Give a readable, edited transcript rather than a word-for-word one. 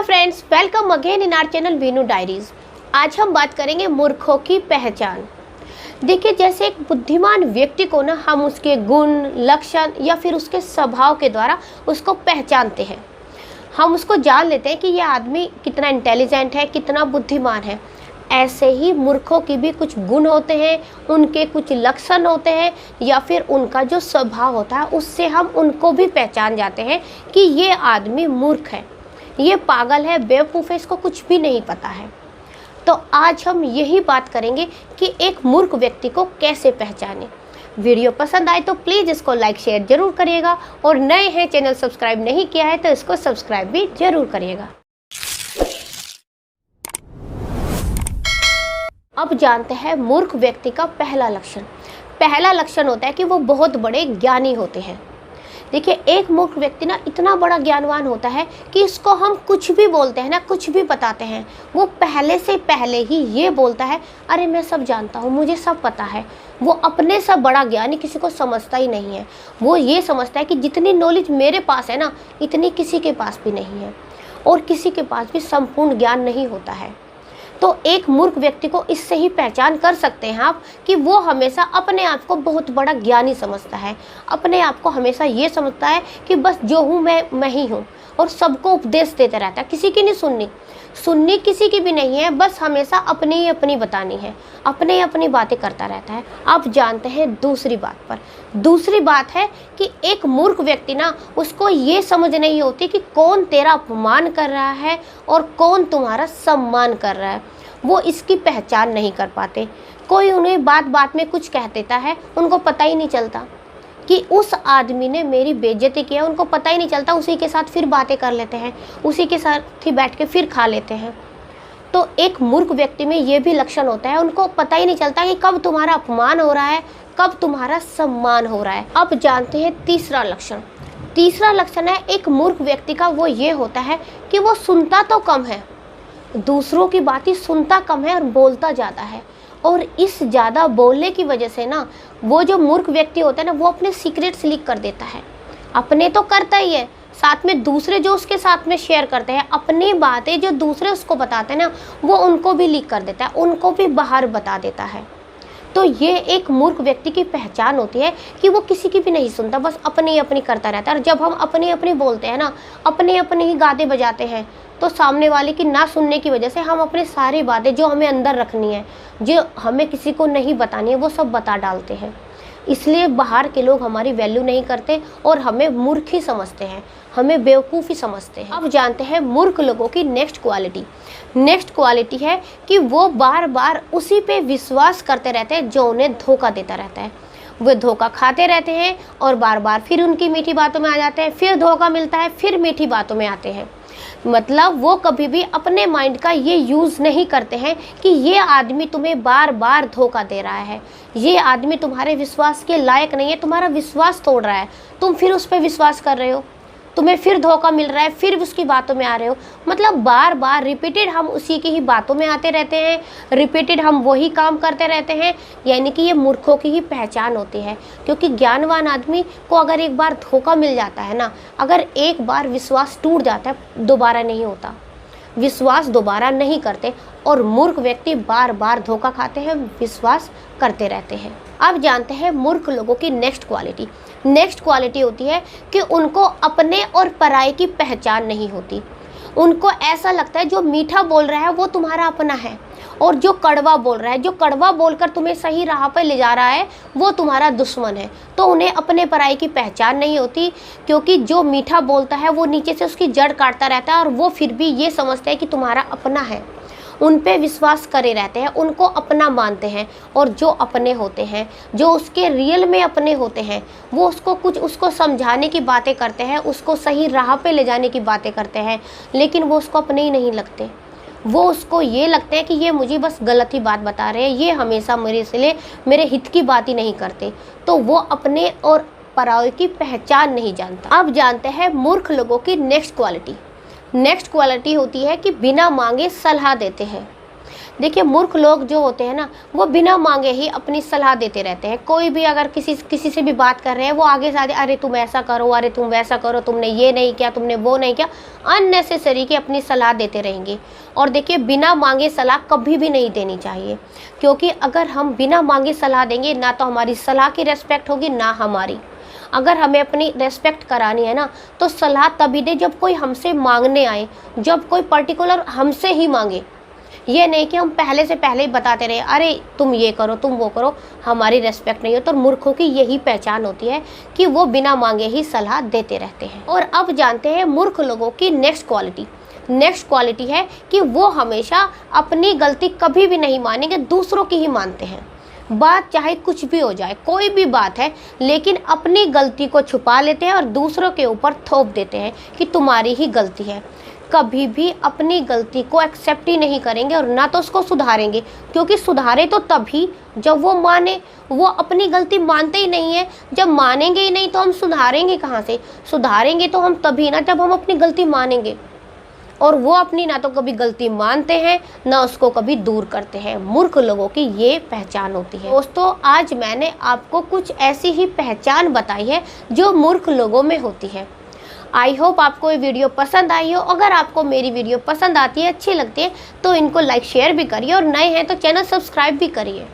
Hello friends, welcome again in our channel Veenu Diaries. आज हम बात करेंगे मूर्खों की पहचान। देखिए, जैसे एक बुद्धिमान व्यक्ति को ना हम उसके गुण, लक्षण या फिर उसके स्वभाव के द्वारा उसको पहचानते हैं। हम उसको जान लेते हैं कि यह आदमी कितना इंटेलिजेंट है, कितना बुद्धिमान है। ऐसे ही मूर्खों की भी कुछ गुण होते हैं, उनके कुछ लक्षण होते हैं या फिर उनका जो स्वभाव होता है उससे हम उनको भी पहचान जाते हैं कि ये आदमी मूर्ख है, ये पागल है, बेवकूफ़ है, इसको कुछ भी नहीं पता है। तो आज हम यही बात करेंगे कि एक मूर्ख व्यक्ति को कैसे पहचानें। वीडियो पसंद आए तो प्लीज़ इसको लाइक शेयर जरूर करिएगा, और नए हैं चैनल सब्सक्राइब नहीं किया है तो इसको सब्सक्राइब भी जरूर करिएगा। अब जानते हैं मूर्ख व्यक्ति का पहला लक्षण। पहला लक्षण होता है कि वो बहुत बड़े ज्ञानी होते हैं। देखिए, एक मूर्ख व्यक्ति ना इतना बड़ा ज्ञानवान होता है कि इसको हम कुछ भी बोलते हैं ना, कुछ भी बताते हैं, वो पहले से पहले ही ये बोलता है, अरे मैं सब जानता हूँ, मुझे सब पता है। वो अपने से बड़ा ज्ञानी किसी को समझता ही नहीं है। वो ये समझता है कि जितनी नॉलेज मेरे पास है ना, इतनी किसी के पास भी नहीं है, और किसी के पास भी संपूर्ण ज्ञान नहीं होता है। तो एक मूर्ख व्यक्ति को इससे ही पहचान कर सकते हैं आप कि वो हमेशा अपने आप को बहुत बड़ा ज्ञानी समझता है। अपने आप को हमेशा ये समझता है कि बस जो हूँ मैं ही हूँ, और सबको उपदेश देते रहता है। किसी की नहीं सुननी किसी की भी नहीं है, बस हमेशा अपनी ही अपनी बतानी है, अपनी अपनी बातें करता रहता है। अब जानते हैं दूसरी बात पर। दूसरी बात है कि एक मूर्ख व्यक्ति ना, उसको ये समझ नहीं होती कि कौन तेरा अपमान कर रहा है और कौन तुम्हारा सम्मान कर रहा है। वो इसकी पहचान नहीं कर पाते। कोई उन्हें बात बात में कुछ कह देता है, उनको पता ही नहीं चलता कि उस आदमी ने मेरी बेइज्जती की है, उनको पता ही नहीं चलता। उसी के साथ फिर बातें कर लेते हैं, उसी के साथ ही बैठ के फिर खा लेते हैं। तो एक मूर्ख व्यक्ति में ये भी लक्षण होता है, उनको पता ही नहीं चलता कि कब तुम्हारा अपमान हो रहा है, कब तुम्हारा सम्मान हो रहा है। अब जानते हैं तीसरा लक्षण। तीसरा लक्षण है एक मूर्ख व्यक्ति का, वो ये होता है कि वो सुनता तो कम है, दूसरों की बातें सुनता कम है और बोलता ज़्यादा है। और इस ज़्यादा बोलने की वजह से ना, वो जो मूर्ख व्यक्ति होता है ना, वो अपने सीक्रेट्स लीक कर देता है। अपने तो करता ही है, साथ में दूसरे जो उसके साथ में शेयर करते हैं, अपनी बातें जो दूसरे उसको बताते हैं ना, वो उनको भी लीक कर देता है, उनको भी बाहर बता देता है। तो ये एक मूर्ख व्यक्ति की पहचान होती है कि वो किसी की भी नहीं सुनता, बस अपनी अपनी करता रहता है। और जब हम अपनी अपनी बोलते हैं ना, अपनी अपनी ही गाते बजाते हैं, तो सामने वाले की ना सुनने की वजह से हम अपनी सारी बातें जो हमें अंदर रखनी है, जो हमें किसी को नहीं बतानी है, वो सब बता डालते हैं। इसलिए बाहर के लोग हमारी वैल्यू नहीं करते और हमें मूर्ख ही समझते हैं, हमें बेवकूफ़ ही समझते हैं। अब जानते हैं मूर्ख लोगों की नेक्स्ट क्वालिटी। नेक्स्ट क्वालिटी है कि वो बार बार उसी पे विश्वास करते रहते हैं जो उन्हें धोखा देता रहता है। वे धोखा खाते रहते हैं और बार बार फिर उनकी मीठी बातों में आ जाते हैं, फिर धोखा मिलता है, फिर मीठी बातों में आते हैं। मतलब वो कभी भी अपने माइंड का ये यूज़ नहीं करते हैं कि ये आदमी तुम्हें बार बार धोखा दे रहा है, ये आदमी तुम्हारे विश्वास के लायक नहीं है, तुम्हारा विश्वास तोड़ रहा है, तुम फिर उस पर विश्वास कर रहे हो, तुम्हें फिर धोखा मिल रहा है, फिर उसकी बातों में आ रहे हो। मतलब बार बार रिपीटेड हम उसी की ही बातों में आते रहते हैं, रिपीटेड हम वही काम करते रहते हैं। यानी कि ये मूर्खों की ही पहचान होती है। क्योंकि ज्ञानवान आदमी को अगर एक बार धोखा मिल जाता है ना, अगर एक बार विश्वास टूट जाता है, दोबारा नहीं होता, विश्वास दोबारा नहीं करते। और मूर्ख व्यक्ति बार बार धोखा खाते हैं, विश्वास करते रहते हैं। अब जानते हैं मूर्ख लोगों की नेक्स्ट क्वालिटी। नेक्स्ट क्वालिटी होती है कि उनको अपने और पराये की पहचान नहीं होती। उनको ऐसा लगता है जो मीठा बोल रहा है वो तुम्हारा अपना है, और जो कड़वा बोल रहा है, जो कड़वा बोलकर तुम्हें सही राह पर ले जा रहा है, वो तुम्हारा दुश्मन है। तो उन्हें अपने पराये की पहचान नहीं होती, क्योंकि जो मीठा बोलता है वो नीचे से उसकी जड़ काटता रहता है, और वो फिर भी ये समझते हैं कि तुम्हारा अपना है। उन पे विश्वास करे रहते हैं, उनको अपना मानते हैं। और जो अपने होते हैं, जो उसके रियल में अपने होते हैं, वो उसको समझाने की बातें करते हैं, उसको सही राह पे ले जाने की बातें करते हैं, लेकिन वो उसको अपने ही नहीं लगते। वो उसको ये लगते हैं कि ये मुझे बस गलत ही बात बता रहे हैं, ये हमेशा मेरे हित की बात ही नहीं करते। तो वो अपने और पराये की पहचान नहीं जानता। अब जानते हैं मूर्ख लोगों की नेक्स्ट क्वालिटी। नेक्स्ट क्वालिटी होती है कि बिना मांगे सलाह देते हैं। देखिए मूर्ख लोग जो होते हैं ना, वो बिना मांगे ही अपनी सलाह देते रहते हैं। कोई भी अगर किसी से भी बात कर रहे हैं, वो आगे से आगे अरे तुम ऐसा करो, अरे तुम वैसा करो, तुमने ये नहीं किया, तुमने वो नहीं किया, अननेसेसरी की अपनी सलाह देते रहेंगे। और देखिए बिना मांगे सलाह कभी भी नहीं देनी चाहिए, क्योंकि अगर हम बिना मांगे सलाह देंगे ना तो हमारी सलाह की रेस्पेक्ट होगी ना हमारी। अगर हमें अपनी रेस्पेक्ट करानी है ना, तो सलाह तभी दे जब कोई हमसे मांगने आए, जब कोई पर्टिकुलर हमसे ही मांगे। ये नहीं कि हम पहले से पहले ही बताते रहे अरे तुम ये करो, तुम वो करो, हमारी रेस्पेक्ट नहीं हो। तो मूर्खों की यही पहचान होती है कि वो बिना मांगे ही सलाह देते रहते हैं। और अब जानते हैं मूर्ख लोगों की नेक्स्ट क्वालिटी है कि वो हमेशा अपनी गलती कभी भी नहीं मानेंगे, दूसरों की ही मानते हैं। बात चाहे कुछ भी हो जाए, कोई भी बात है, लेकिन अपनी गलती को छुपा लेते हैं और दूसरों के ऊपर थोप देते हैं कि तुम्हारी ही गलती है। कभी भी अपनी गलती को एक्सेप्ट ही नहीं करेंगे और ना तो उसको सुधारेंगे, क्योंकि सुधारे तो तभी जब वो माने। वो अपनी गलती मानते ही नहीं है। जब मानेंगे ही नहीं तो हम सुधारेंगे कहाँ से? सुधारेंगे तो हम तभी ना जब हम अपनी गलती मानेंगे। और वो अपनी ना तो कभी गलती मानते हैं ना उसको कभी दूर करते हैं। मूर्ख लोगों की ये पहचान होती है। दोस्तों आज मैंने आपको कुछ ऐसी ही पहचान बताई है जो मूर्ख लोगों में होती है। आई होप आपको ये वीडियो पसंद आई हो। अगर आपको मेरी वीडियो पसंद आती है, अच्छी लगती है, तो इनको लाइक शेयर भी करिए और नए हैं तो चैनल सब्सक्राइब भी करिए।